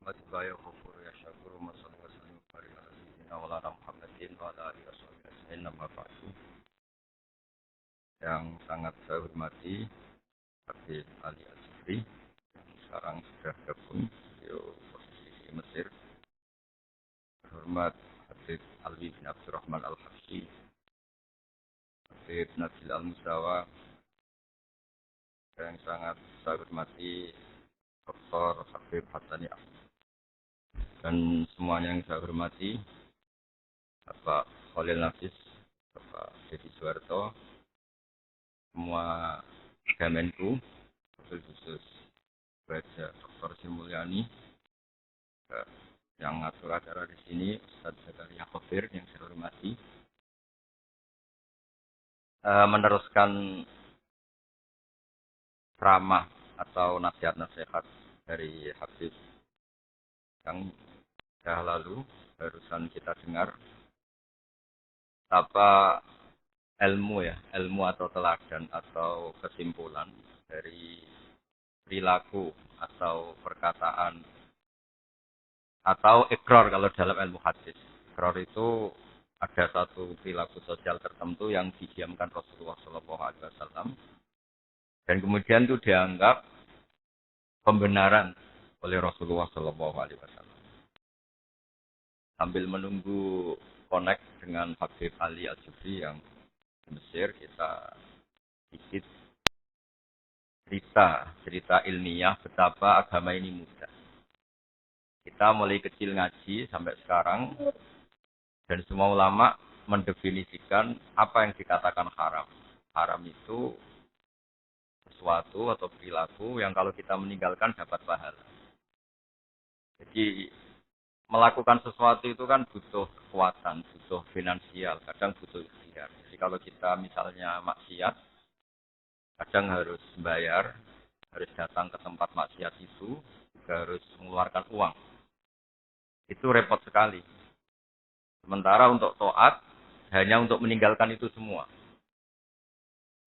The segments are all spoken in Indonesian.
Matiba ya ghafur ya syakur masalli wa sallim wa barik ala sayyidina wa lana Muhammadin wa ala alihi wa sahbihi ajma'in amma ba'du. Yang sangat saya hormati Habib Ali Al-Jufri yang sekarang sudah gabung di posisi di Mesir. Hormat Habib Alwi bin Abdurrahman Al-Habsyi, Habib Nabil Al-Musawa, yang sangat saya hormati Dr. Habib Hassani Ahmad, dan semuanya yang saya hormati Bapak Khalil Nafis, Bapak Deddy Suharto, semua Kemenku, khusus Baca Dr. Simulyani, yang ngatur acara di sini Ustaz Zakaria Khofir yang saya hormati, meneruskan ceramah atau nasihat-nasihat dari Habib yang dah lalu barusan kita dengar apa ilmu atau teladan atau kesimpulan dari perilaku atau perkataan atau ikrar kalau dalam ilmu hadis. Ikrar itu ada satu perilaku sosial tertentu yang didiamkan Rasulullah SAW dan kemudian itu dianggap pembenaran oleh Rasulullah SAW. Sambil menunggu connect dengan Habib Ali Al-Jufri yang di Mesir, kita sedikit cerita ilmiah betapa agama ini mudah. Kita mulai kecil ngaji sampai sekarang, dan semua ulama mendefinisikan apa yang dikatakan haram. Haram itu sesuatu atau perilaku yang kalau kita meninggalkan dapat pahala. Jadi melakukan sesuatu itu kan butuh kekuatan, butuh finansial, kadang butuh ikhtiar. Jadi kalau kita misalnya maksiat, kadang harus bayar, harus datang ke tempat maksiat itu, juga harus mengeluarkan uang. Itu repot sekali. Sementara untuk taat, hanya untuk meninggalkan itu semua.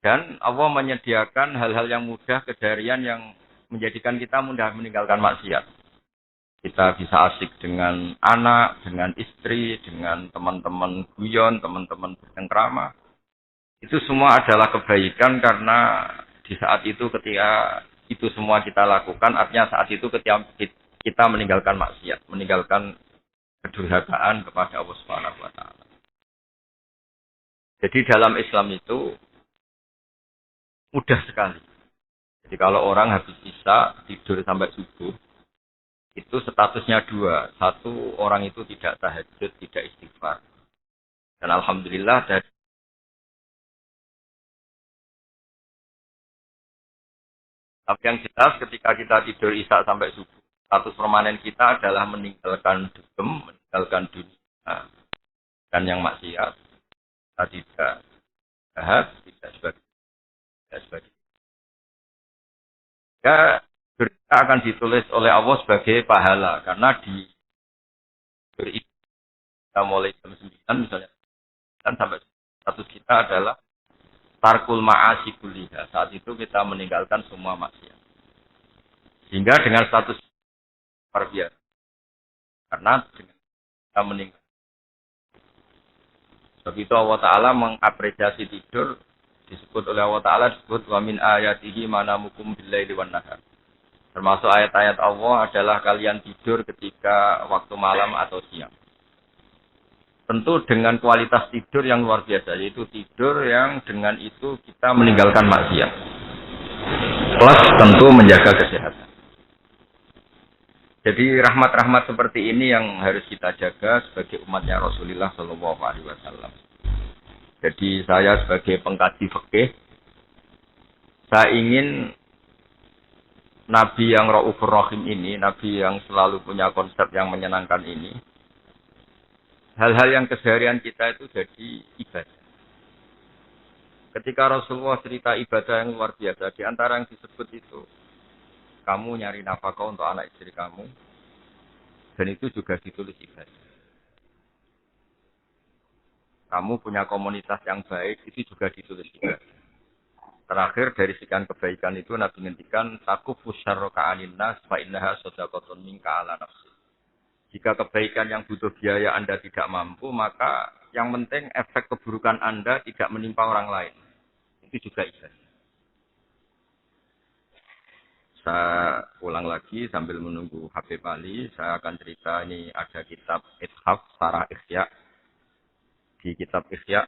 Dan Allah menyediakan hal-hal yang mudah, kejarian yang menjadikan kita mudah meninggalkan maksiat. Kita bisa asik dengan anak, dengan istri, dengan teman-teman guyon, teman-teman bercengkrama. Itu semua adalah kebaikan karena di saat itu ketika itu semua kita lakukan, artinya saat itu ketika kita meninggalkan maksiat, meninggalkan kedurhakaan kepada Allah Subhanahu wa taala. Jadi dalam Islam itu mudah sekali. Jadi kalau orang habis isya tidur sampai subuh, itu statusnya dua. Satu, orang itu tidak tahajud, tidak istighfar. Dan alhamdulillah dari tapi yang jelas ketika kita tidur isya sampai subuh, status permanen kita adalah meninggalkan dugem, meninggalkan dunia dan yang maksiat. Kita tidak jahat, tidak sebagai. Ya, kita akan ditulis oleh Allah sebagai pahala karena di kita mulai jam 9 misalnya dan sampai status kita adalah tarkul ma'asi kulliha. Saat itu kita meninggalkan semua maksiat. Sehingga dengan status luar biasa. Karena dengan kita meninggalkan. Sebab itu Allah Ta'ala mengapresiasi tidur. Disebut oleh Allah Ta'ala, disebut wa min ayatihi manamukum billaili wan nahar. Termasuk ayat-ayat Allah adalah kalian tidur ketika waktu malam atau siang. Tentu dengan kualitas tidur yang luar biasa, yaitu tidur yang dengan itu kita meninggalkan maksiat. Plus tentu menjaga kesehatan. Jadi rahmat-rahmat seperti ini yang harus kita jaga sebagai umatnya Rasulullah Shallallahu Alaihi Wasallam. Jadi saya sebagai pengkaji fikih, saya ingin Nabi yang Raufur Rahim ini, Nabi yang selalu punya konsep yang menyenangkan ini, hal-hal yang keseharian kita itu jadi ibadah. Ketika Rasulullah cerita ibadah yang luar biasa, di antara yang disebut itu, kamu nyari nafkah untuk anak istri kamu, dan itu juga ditulis ibadah. Kamu punya komunitas yang baik, itu juga ditulis ibadah. Terakhir dari sekian kebaikan itu Nabi ngendikan takufu syarra ka'anin nas fa innaha shadaqatun minka ala nafsi. Jika kebaikan yang butuh biaya Anda tidak mampu, maka yang penting efek keburukan Anda tidak menimpa orang lain. Itu juga ibadah. Saya ulang lagi sambil menunggu Habib Ali, saya akan cerita ini ada kitab Ithaf Sarah Ihya. Di kitab Ihya,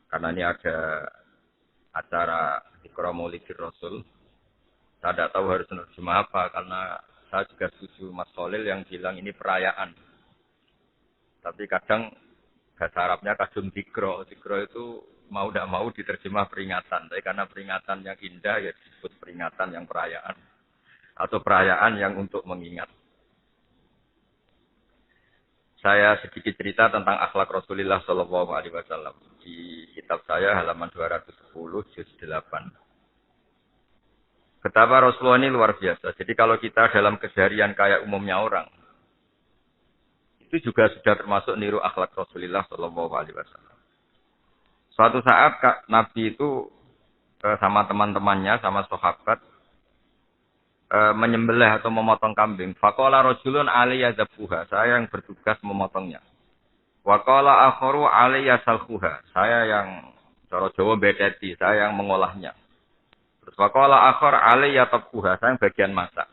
karena ini ada acara Iqra Maulidir Rasul. Saya tidak tahu harus menerjemah apa, karena saya juga setuju Mas Khalil yang bilang ini perayaan. Tapi kadang bahasa Arabnya kadung dikro. Dikro itu mau tidak mau diterjemah peringatan. Tapi karena peringatan yang indah ya disebut peringatan yang perayaan. Atau perayaan yang untuk mengingat. Saya sedikit cerita tentang akhlak Rasulullah Shallallahu Alaihi Wasallam di kitab saya halaman 210 juz 8. Betapa Rasulullah ini luar biasa. Jadi kalau kita dalam keseharian kayak umumnya orang, itu juga sudah termasuk niru akhlak Rasulullah Shallallahu Alaihi Wasallam. Suatu saat Nabi itu sama teman-temannya, sama sahabat, menyembelih atau memotong kambing. Faqala rajulun alayya dzabhuha. Saya yang bertugas memotongnya. Wa qala akharu alayya salkhuha. Saya yang cara Jawa bedeti, saya yang mengolahnya. Terus faqala akhar alayya tabhuha. Saya yang bagian masak.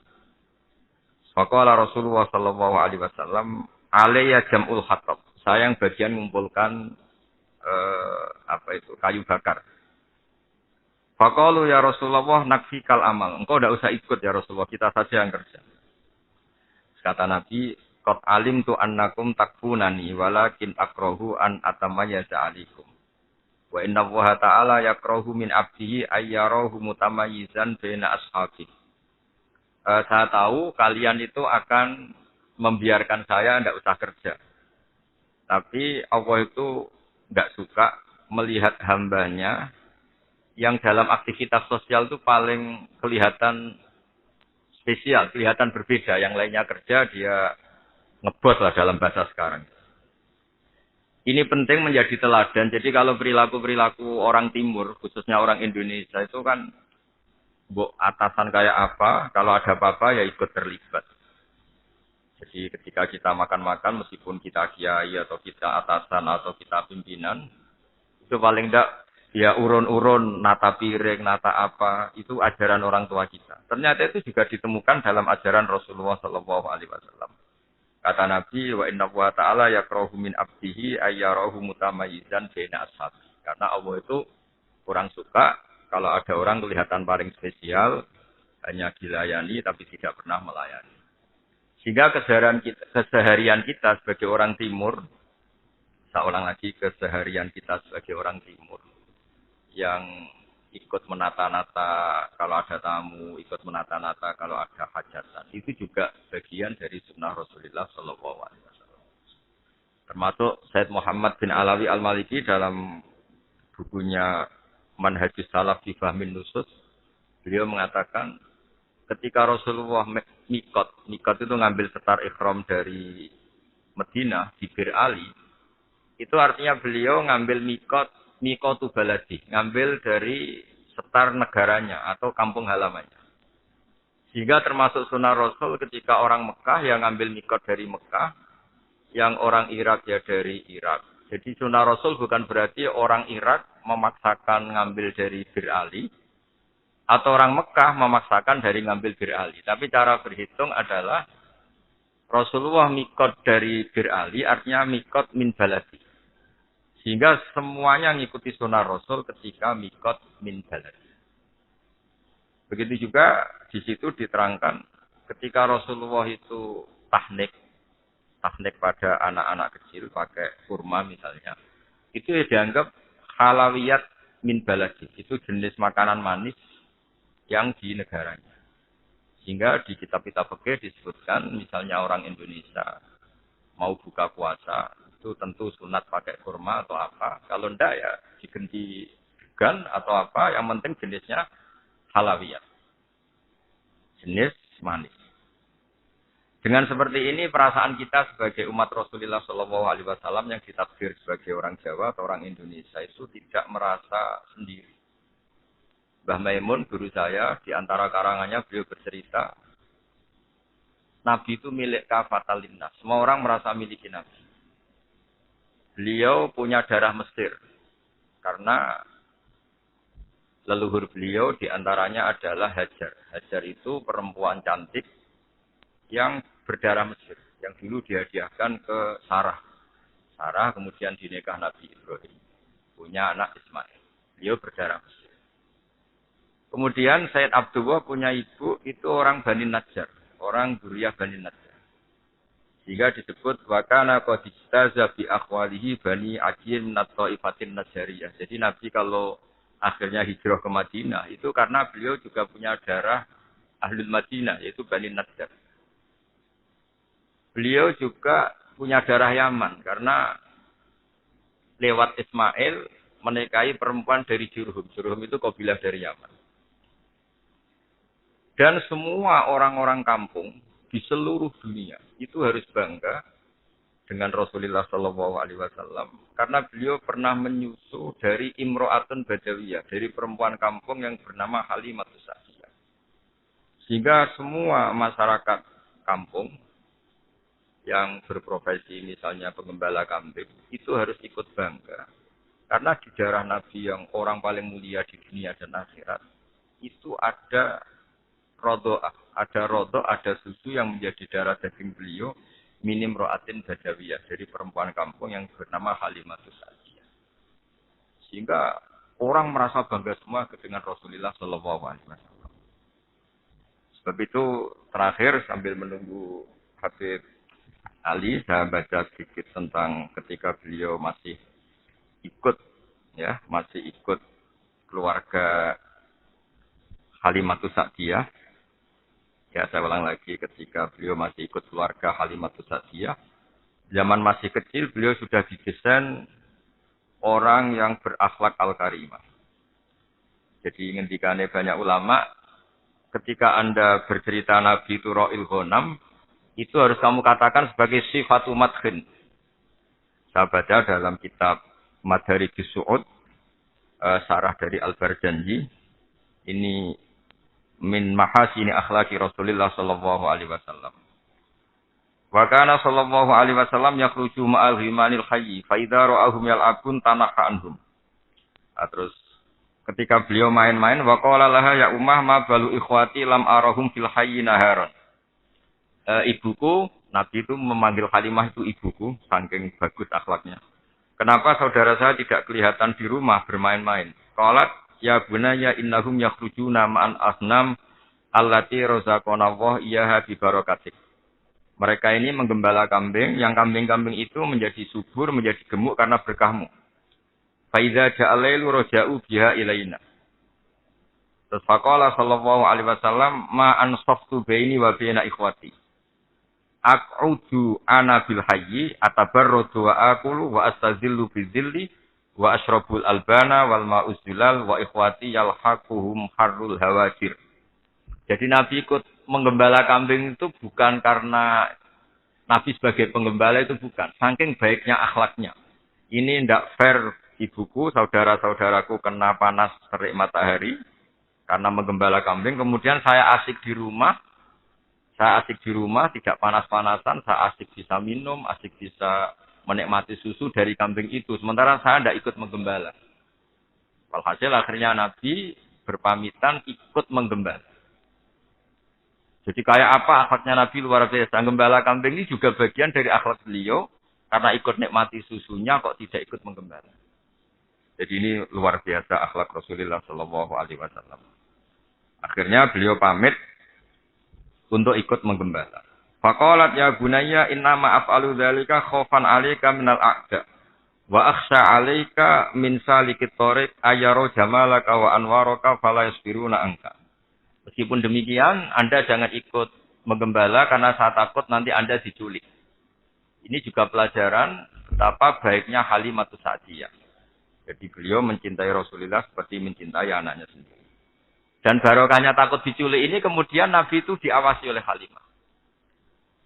Faqala Rasulullah sallallahu alaihi wasallam alayya jam'ul hatab. Saya yang bagian mengumpulkan kayu bakar. Faqalu ya Rasulullah nakfikal amal. Engkau tidak usah ikut ya Rasulullah, kita saja yang kerja. Kata Nabi, qad alimtu annakum takfunani walakin akrahu an atamayyaza alaikum. Wa inna Allaha ta'ala yakrahu min abdihi ayyarahu mutamayyizan baina ashabi. Saya tahu kalian itu akan membiarkan saya tidak usah kerja. Tapi Allah itu tidak suka melihat hambanya yang dalam aktivitas sosial itu paling kelihatan spesial, kelihatan berbeda. Yang lainnya kerja, dia ngebos lah dalam bahasa sekarang. Ini penting menjadi teladan. Jadi kalau perilaku-perilaku orang timur, khususnya orang Indonesia itu kan, atasan kayak apa, kalau ada apa-apa ya ikut terlibat. Jadi ketika kita makan-makan, meskipun kita kiai atau kita atasan atau kita pimpinan, itu paling tidak ya urun-urun, nata piring, nata apa, itu ajaran orang tua kita. Ternyata itu juga ditemukan dalam ajaran Rasulullah Shallallahu Alaihi Wasallam. Kata Nabi, wa inna wa ta'ala yakrahu min abdihi ayyarahu mutamayyizan baina ashab. Karena Allah itu kurang suka kalau ada orang kelihatan paling spesial, hanya dilayani tapi tidak pernah melayani. Sehingga keseharian kita sebagai orang timur, saya ulang lagi, keseharian kita sebagai orang timur, yang ikut menata-nata kalau ada tamu, ikut menata-nata kalau ada hajatan. Itu juga bagian dari sunnah Rasulullah Shallallahu Alaihi Wasallam. Termasuk Said Muhammad bin Alawi Al-Maliki dalam bukunya Manhajus Salaf fi Fahmin Nusus, beliau mengatakan ketika Rasulullah mikot itu ngambil setar ikhram dari Madinah di Bir Ali, itu artinya beliau ngambil mikotu baladi, ngambil dari setar negaranya atau kampung halamannya. Sehingga termasuk sunnah Rasul ketika orang Mekah yang ngambil mikot dari Mekah, yang orang Irak ya dari Irak. Jadi sunnah Rasul bukan berarti orang Irak memaksakan ngambil dari Bir Ali, atau orang Mekah memaksakan dari ngambil Bir Ali. Tapi cara berhitung adalah Rasulullah mikot dari Bir Ali, artinya mikot min baladi. Sehingga semuanya mengikuti sunnah Rasul ketika mikot min balad. Begitu juga di situ diterangkan ketika Rasulullah itu tahnik pada anak-anak kecil pakai kurma misalnya, itu dianggap halawiyat min baladi. Itu jenis makanan manis yang di negaranya. Sehingga di kitab-kitab fikih disebutkan misalnya orang Indonesia mau buka puasa, itu tentu sunat pakai kurma atau apa. Kalau enggak ya diganti degan atau apa. Yang penting jenisnya halawiyah. Jenis manis. Dengan seperti ini perasaan kita sebagai umat Rasulullah Shallallahu Alaihi Wasallam yang ditakdir sebagai orang Jawa atau orang Indonesia itu tidak merasa sendiri. Mbah Maimun, guru saya, di antara karangannya beliau bercerita, Nabi itu milik kafatal linnas. Semua orang merasa miliki Nabi. Beliau punya darah Mesir. Karena leluhur beliau di antaranya adalah Hajar. Hajar itu perempuan cantik yang berdarah Mesir. Yang dulu dihadiahkan ke Sarah. Sarah kemudian dinikah Nabi Ibrahim. Punya anak Ismail. Beliau berdarah Mesir. Kemudian Sayyid Abdullah punya ibu itu orang Bani Najjar. Orang Dzurriyyah Bani Najjar. Sehingga disebut wakana qad istaza bi akhwalihi Bani Aqil min at-Thaifatin Najjariyah. Jadi Nabi kalau akhirnya hijrah ke Madinah itu karena beliau juga punya darah Ahlul Madinah yaitu Bani Najjar. Beliau juga punya darah Yaman karena lewat Ismail menikahi perempuan dari Jurhum. Jurhum itu kabilah dari Yaman. Dan semua orang-orang kampung di seluruh dunia itu harus bangga dengan Rasulullah Shallallahu Alaihi Wasallam karena beliau pernah menyusu dari Imro'atun Badawiyah, dari perempuan kampung yang bernama Halimatus Sa'diyah. Sehingga semua masyarakat kampung yang berprofesi misalnya pengembala kambing itu harus ikut bangga karena di darah Nabi yang orang paling mulia di dunia dan akhirat itu ada rodo, ada susu yang menjadi darah daging beliau, minim ro'atin badawiyah, dari perempuan kampung yang bernama Halimatus Sa'diyah. Sehingga orang merasa bangga semua dengan Rasulullah Shallallahu Alaihi Wasallam. Sebab itu terakhir sambil menunggu Habib Ali, saya baca sedikit tentang ketika beliau masih ikut keluarga Halimatus Sa'diyah. Ya, saya ulang lagi, ketika beliau masih ikut keluarga Halimatus Sa'diyah, zaman masih kecil beliau sudah didesain orang yang berakhlak al-karimah. Jadi ngendikane banyak ulama, ketika Anda bercerita Nabi itu Ra'il Ghanam, itu harus kamu katakan sebagai sifatu madkhin. Saya baca dalam kitab Madarijus Su'ud, sarah dari Al-Barjanji, ini min mahasini akhlaki Rasulullah sallallahu alaihi wasallam. Wa kana sallallahu alaihi wasallam yakhruju ma'al ghimanil hayy fa idza ra'ahum yal'abun tanaha anhum. Terus ketika beliau main-main wa qala laha ya ummah ma balu ikhwati lam arahum fil hayy naharan. Ibuku, Nabi itu memanggil Halimah itu ibuku, saking bagus akhlaknya. Kenapa saudara saya tidak kelihatan di rumah bermain-main? Qalat ya bunaya innahum yakhrujuna ma'an asnam allati razaqanallahu iyaha bi barakatik. Mereka ini menggembala kambing, yang kambing-kambing itu menjadi subur, menjadi gemuk karena berkahmu. Fa idza ja'alailu raja'u biha ilaina. Terus faqala sallallahu alaihi wasallam ma ansaftu baini wa baina ikhwati. Aq'udu ana bil hayyi atabarradu wa aqulu wa astazillu bizilli wa asyrabul albana wal ma'uzilal wa ikhwati yalhaquhum harrul hawajir. Jadi Nabi ikut menggembala kambing itu bukan karena Nabi sebagai penggembala, itu bukan. Saking baiknya akhlaknya. Ini tidak fair ibuku, saudara-saudaraku kena panas terik matahari karena menggembala kambing. Kemudian saya asik di rumah, tidak panas-panasan, saya asik bisa minum, asik bisa menikmati susu dari kambing itu. Sementara saya tidak ikut menggembala. Walhasil akhirnya Nabi berpamitan ikut menggembala. Jadi kayak apa akhlaknya Nabi luar biasa. Gembala kambing ini juga bagian dari akhlak beliau. Karena ikut nikmati susunya kok tidak ikut menggembala. Jadi ini luar biasa akhlak Rasulullah Shallallahu Alaihi Wasallam. Akhirnya beliau pamit untuk ikut menggembala. Faqalat ya bunayya innama af'alu dzalika khaufan 'alaika minal a'da wa akhsha 'alaika min salikit thariq ayaro jamalaka wa anwaraka fala yasbiruna anka. Meskipun demikian, Anda jangan ikut menggembala karena saya takut nanti Anda diculik. Ini juga pelajaran betapa baiknya Halimatus Sa'diyah. Jadi beliau mencintai Rasulullah seperti mencintai anaknya sendiri. Dan barokahnya takut diculik ini kemudian Nabi itu diawasi oleh Halimah.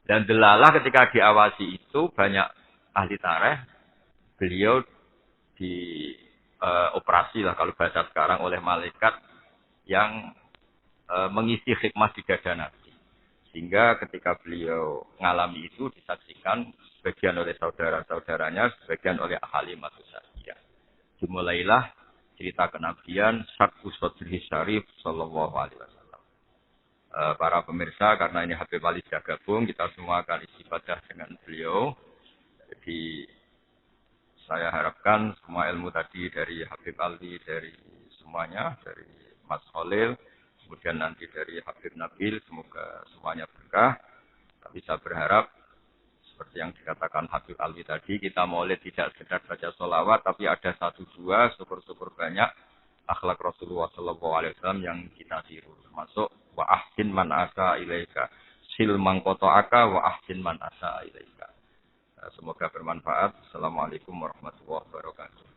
Dan delalah ketika diawasi itu banyak ahli tarikh, beliau dioperasi lah kalau bahasa sekarang oleh malaikat yang mengisi hikmah di dada Nabi. Sehingga ketika beliau ngalami itu disaksikan sebagian oleh saudara-saudaranya, sebagian oleh ahli matusasiyah. Dimulailah cerita kenabian Syarqus Sadri Syarif sallallahu alaihi wasallam. Para pemirsa, karena ini Habib Ali sudah gabung, kita semua akan istifadah dengan beliau. Jadi saya harapkan semua ilmu tadi dari Habib Ali, dari semuanya, dari Mas Khalil, kemudian nanti dari Habib Nabil, semoga semuanya berkah. Tapi saya berharap, seperti yang dikatakan Habib Ali tadi, kita maulid tidak sekedar baca sholawat, tapi ada satu dua, syukur-syukur banyak, akhlak Rasulullah SAW yang kita tiru. Termasuk, wa ahsin man asa ilaika, sil man qata'aka, wa ahsin man asa ilaika. Semoga bermanfaat. Assalamualaikum warahmatullahi wabarakatuh.